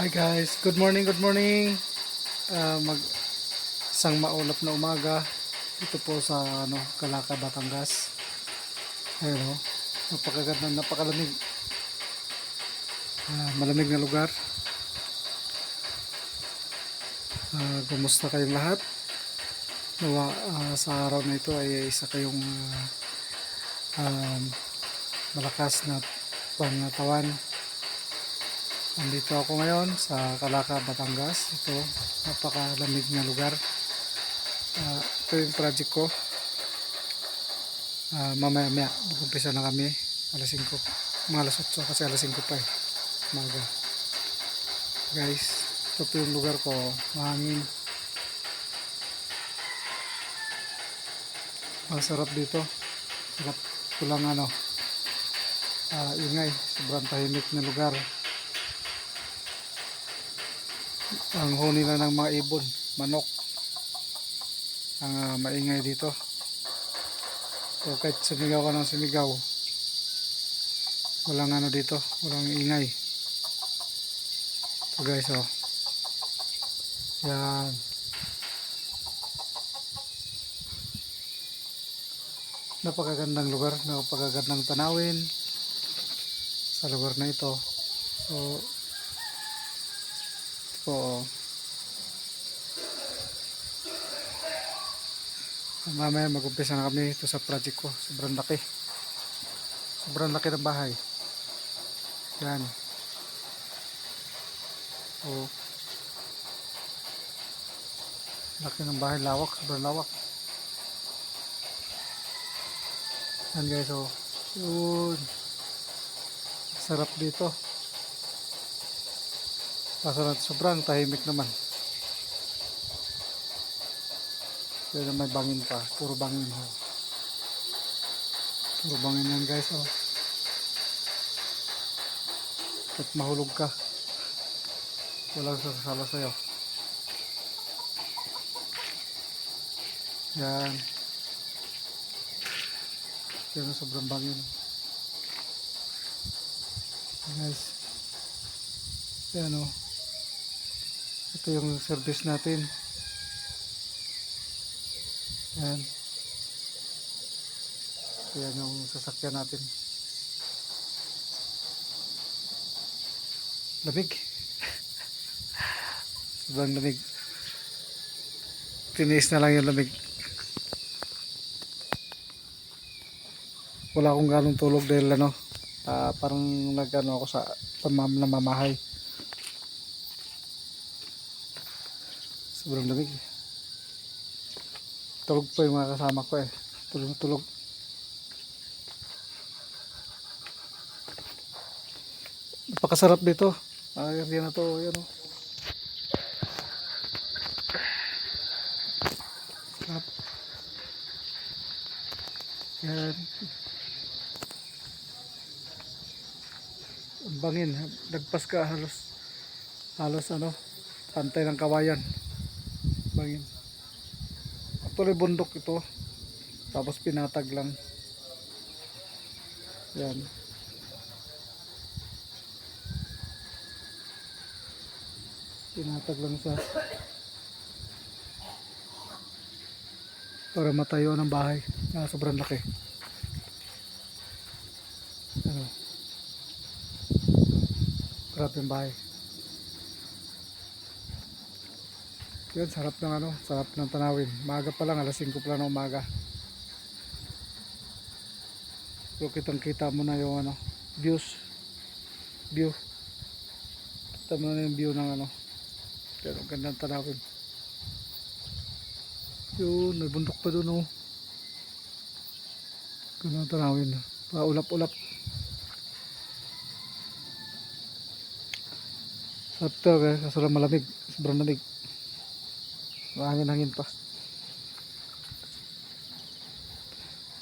Hi guys, good morning, good morning. Mag isang maulap na umaga dito po sa Calaca, Batangas. Ayun oh, napakaganda, napakalamig. Malamig na lugar. Kumusta kayong lahat? Nawa sa araw na ito ay isa kayong um, malakas na pangatawan. Nandito ako ngayon sa Calaca, Batangas. Ito, napakalamig na lugar. Ito yung project ko. Mamaya mag-umpisa na kami alas 5, mga alas 8 kasi alas 5 pa umaga. Guys, ito po yung lugar ko, mahangin, masarap dito, sarap ko lang ingay, sobrang tahimik na lugar. Ang huni lang ng mga ibon, manok ang maingay dito. So kahit sumigaw ka ng sumigaw, walang dito, walang ingay. So guys, yan, napakagandang lugar, napakagandang tanawin sa lugar na ito. So mamaya mag-umpisa na kami ito sa project ko. Sobrang laki ng bahay. Yan, laki ng bahay, lawak, sobrang lawak. Yan guys, yun, sarap dito. Kaso sobrang tahimik naman. Kaya may bangin pa, puro bangin puro bangin yan guys. At mahulog ka, walang sasala sa'yo. Yan, yan, sobrang bangin guys. Yan ito yung service natin. Yan, yan yung sasakyan natin. Lamig. Sobrang lamig. Tiniis na lang yung lamig. Wala akong ganong tulog dahil parang ako sa namamahay. Sobrang lamig. Tulog po yung mga kasama ko tulog. Napakasarap dito. Yan na to, yan sarap. Yan, ang bangin, nagpas ka halos pantay ng kawayan, bangin. Actually bundok ito, tapos pinatag lang. Yan, pinatag lang siya para matayo ng bahay na sobrang laki. Grabe yung bahay. Yan, sarap ng tanawin. Maaga pa lang, alas 5 pa lang ng umaga. So kitang kita mo na yung view. Kita mo na yung view ng yan, ang gandang tanawin. Yun, may bundok pa doon gandang tanawin. Paulap-ulap. Sarap to kaso lang malamig, sobrang lamig. Hangin pa.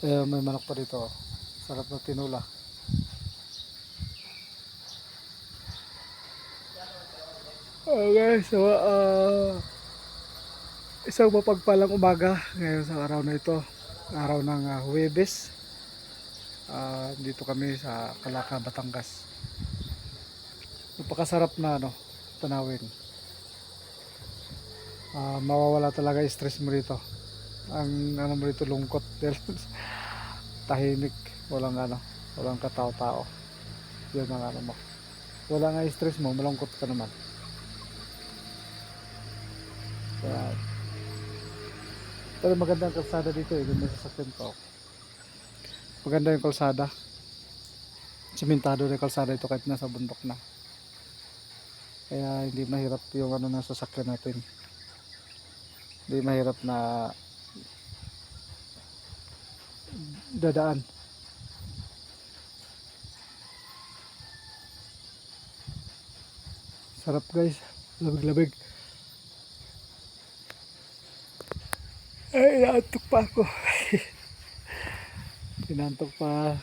May manok pa dito. Sarap na tinula. Okay, so isang mapagpalang umaga ngayon sa araw na ito. Araw ng Huwebes. Dito kami sa Calaca, Batangas. Napakasarap na tanawin. Mawawala talaga yung stress mo rito. Ang ano mo rito, lungkot dahil tahimik, walang katao-tao. Yun ang ano mo. Wala nga yung stress mo, malungkot ka naman. Kaya, pero maganda ang kalsada dito eh, yung may sasakyan ko. Maganda yung kalsada. Simentado na yung kalsada ito kahit nasa bundok na. Kaya hindi mahirap yung ano na sasakyan natin. Hindi mahirap na dadaan. Sarap guys, labig-labig. Ay, inaantok pa ako. Inaantok pa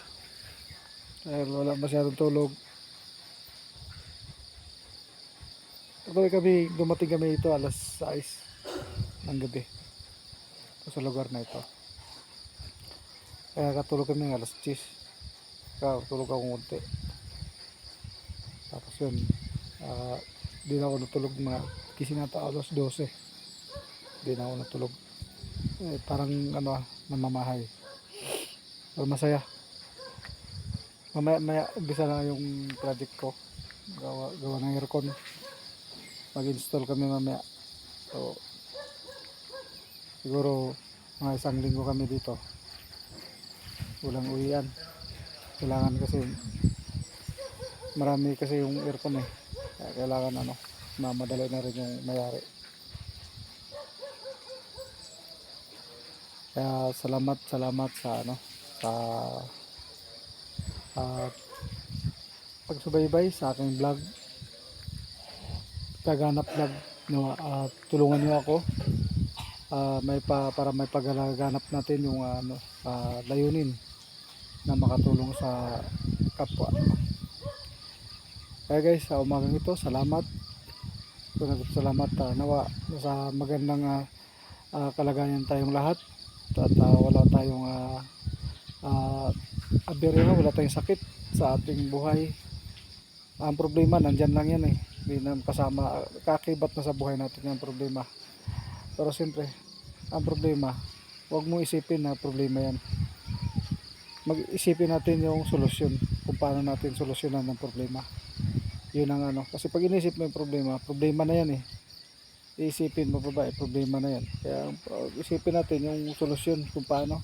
dahil wala masyadong tulog. Actually dumating kami ito alas 6 ng gabi sa lugar na ito. Kaya katulog kami ng alas 10. Kaya tulog ako konti. Tapos yun, di na ako natulog, mga gising nata alas 12. Di na ako natulog. Parang namamahay. Pero masaya. Mamaya umpisa na yung project ko. Gawa ng aircon. Mag-install kami mamaya. So, siguro mga 1 linggo kami dito. Walang uwian. Kailangan kasi marami kasi yung aircon eh. Kaya kailangan mamadali na rin yung mayari. Kaya salamat sa pagsubaybay sa aking vlog. Kaganap vlog, tulungan niyo ako para may pagganap natin yung layunin na makatulong sa kapwa. Kaya guys, sa umagang ito, salamat. Salamat nawa sa magandang kalagayan tayong lahat at wala tayong aberya, wala tayong sakit sa ating buhay. Ang problema nandyan lang yan eh, hindi na kasama, kakibat na sa buhay natin yung problema. Pero siyempre ang problema, huwag mo isipin na problema yan. Mag-isipin natin yung solusyon, kung paano natin solusyonan ng problema. Yun ang kasi pag inisip mo yung problema na yan eh. Iisipin mo pa ba problema na yan. Kaya isipin natin yung solusyon, kung paano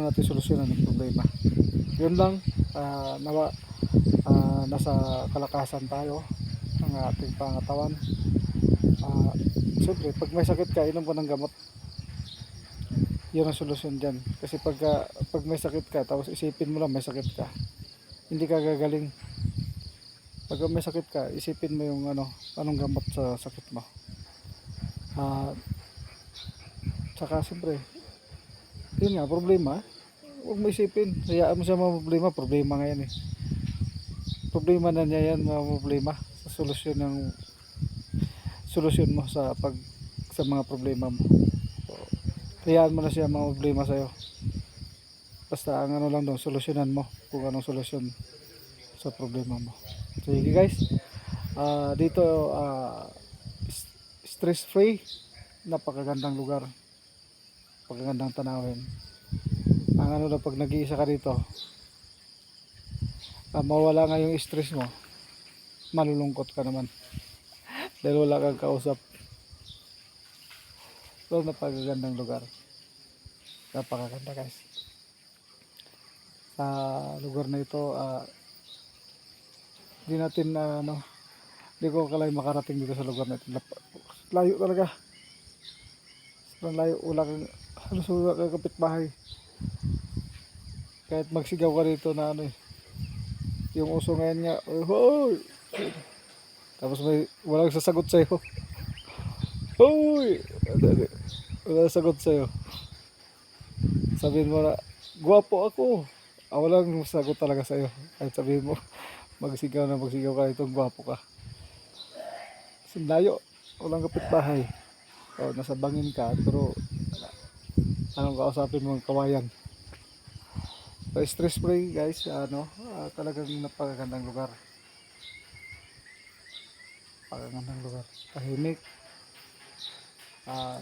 natin solusyonan yung problema. Yun lang, nawa nasa kalakasan tayo ng ating pangatawan. Siyempre pag may sakit ka, inom ka ng gamot. Yun ang solusyon dyan. Kasi pag may sakit ka, tapos isipin mo lang may sakit ka, hindi ka gagaling. Pag may sakit ka, isipin mo yung anong gamot sa sakit mo. Saka siyempre, yun nga, problema, huwag mo isipin, hayaan mo siya mga problema nga yan eh. Problema na niya yan, mga problema, sa solusyon mo sa mga problema mo. So, hayaan mo na siya mga problema sa'yo. Basta ang lang doon, solusyonan mo kung anong solusyon sa problema mo. Sige guys, dito stress free, napakagandang lugar, napakagandang tanawin. Ang lang pag nag-iisa ka dito, mawala nga yung stress mo, malulungkot ka naman dahil wala kang kausap. So napakagandang lugar, napakaganda guys. Sa lugar na ito, hindi ko kalay makarating dito sa lugar na ito. Layo talaga, sobrang layo, halos wala kang kapitbahay. Kahit magsigaw ka dito na yung uso ngayon nga, hoy! Tapos walang sasagot sa'yo. Hoy! Walang sasagot sa'yo. Sabihin mo na, gwapo ako. Walang sasagot talaga sa'yo. Kahit sabihin mo, magsigaw ka, itong gwapo ka. Kasi layo, walang kapitbahay. O, nasa bangin ka, pero anong kausapin mo ng kawayan. So, stress free guys, talagang napakagandang lugar. Napakagandang lugar. Tahimik. Ah,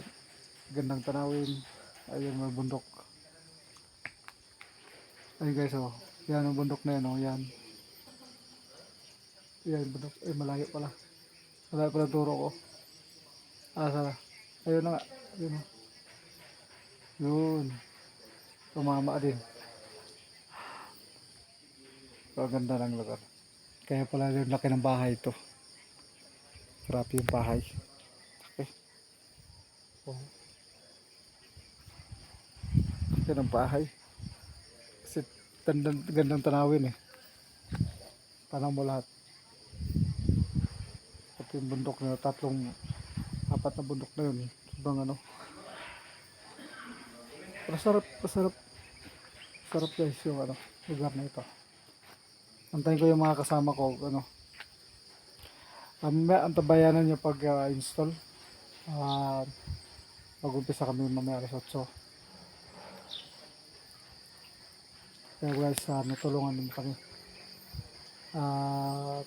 gandang tanawin. Ayun, may bundok. Ayun guys, oh. Yan ang bundok na yan, oh. Yan. Yan, bundok. Eh, malayo pala. Malayo pala turo ko. Ah, sana. Ayun na nga. Yun, oh. Yun. Tumama din. So, ganda ng lugar. Kaya pala yung laki ng bahay ito. Grabe yung bahay. Okay. Oh, laki ng bahay. Kasi gandang tanawin eh. Tanang mo lahat. Pati yung bundok na apat na bundok na yun. Sobrang ano. Masarap, masarap. Sarap guys yung ano, lugar na ito. Antayin ko yung mga kasama ko. Ano. Antabayanan nyo pag install. Mag-umpisa kami mamaya alas 8. Kaya guys, natulungan naman kami.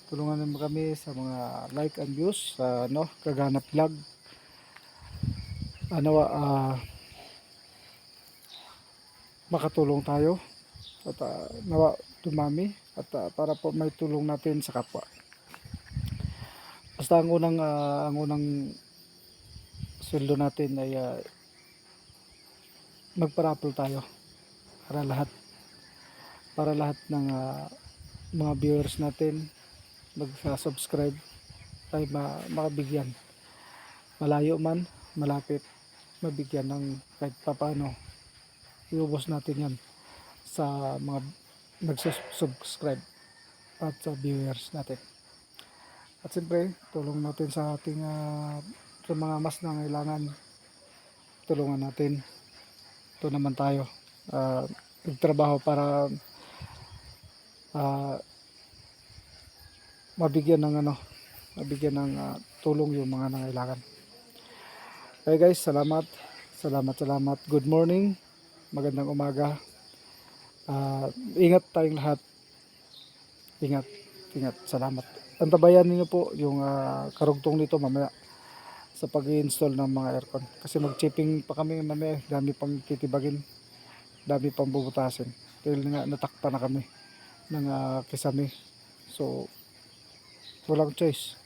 Tulungan naman kami sa mga like and views sa Kaganap Vlog. Makatulong tayo at nawa dumami at para po may tulong natin sa kapwa. Basta ang unang sweldo natin ay magparapol tayo para lahat ng mga viewers natin magsa-subscribe ay makabigyan, malayo man malapit, mabigyan ng kahit papaano. Iubos natin yan sa mga nagsusubscribe at sa viewers natin. At siyempre tulong natin sa ating sa mga mas nangailangan. Tulungan natin. Ito naman tayo nagtrabaho para mabigyan ng tulong yung mga nangailangan. Okay guys, salamat. Good morning, magandang umaga. Ingat tayong lahat. Ingat. Salamat. Antabayan niyo po yung karugtong nito mamaya sa pag-i-install ng mga aircon. Kasi mag-chipping pa kami mamaya. Dami pang titibagin. Dami pang bubutasin. Dahil nga natakpa na kami ng kisame. So, walang choice.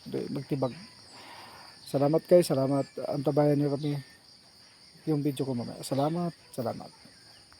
Magtibag. Salamat guys. Salamat. Antabayan niyo kami yung video ko mamaya. Salamat.